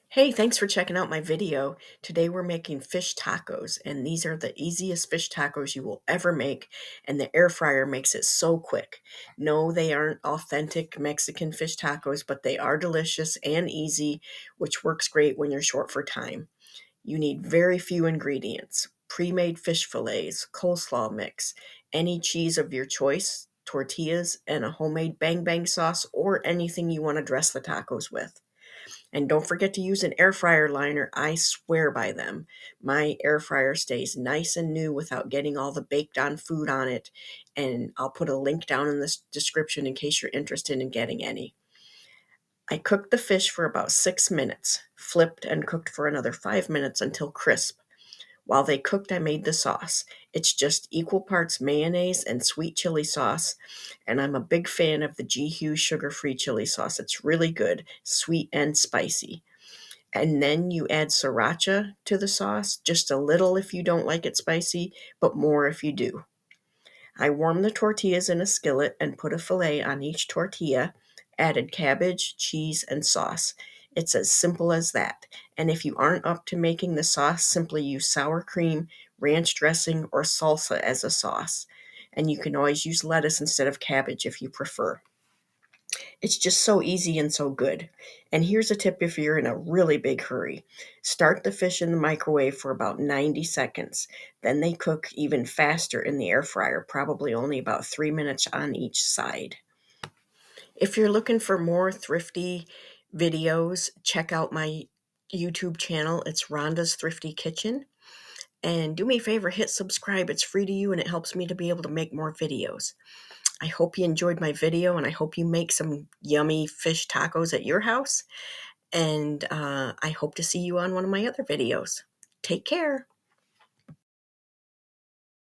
Hey, thanks for checking out my video. Today we're making fish tacos, and these are the easiest fish tacos you will ever make, and the air fryer makes it so quick. No, they aren't authentic Mexican fish tacos, but they are delicious and easy, which works great when you're short for time. You need very few ingredients: pre-made fish fillets, coleslaw mix, any cheese of your choice, tortillas, and a homemade bang bang sauce or anything you want to dress the tacos with. And don't forget to use an air fryer liner. I swear by them. My air fryer stays nice and new without getting all the baked on food on it. And I'll put a link down in this description in case you're interested in getting any. I cooked the fish for about 6 minutes, flipped and cooked for another 5 minutes until crisp. While they cooked, I made the sauce. It's just equal parts mayonnaise and sweet chili sauce, and I'm a big fan of the G. Hughes sugar-free chili sauce. It's really good, sweet and spicy. And then you add sriracha to the sauce, just a little if you don't like it spicy, but more if you do. I warmed the tortillas in a skillet and put a fillet on each tortilla, added cabbage, cheese, and sauce. It's as simple as that. And if you aren't up to making the sauce, simply use sour cream, ranch dressing, or salsa as a sauce. And you can always use lettuce instead of cabbage if you prefer. It's just so easy and so good. And here's a tip if you're in a really big hurry: start the fish in the microwave for about 90 seconds. Then they cook even faster in the air fryer, probably only about 3 minutes on each side. If you're looking for more thrifty videos, check out my YouTube channel. It's Rhonda's Thrifty Kitchen. And do me a favor, hit subscribe. It's free to you and it helps me to be able to make more videos. I hope you enjoyed my video and I hope you make some yummy fish tacos at your house. And I hope to see you on one of my other videos. Take care.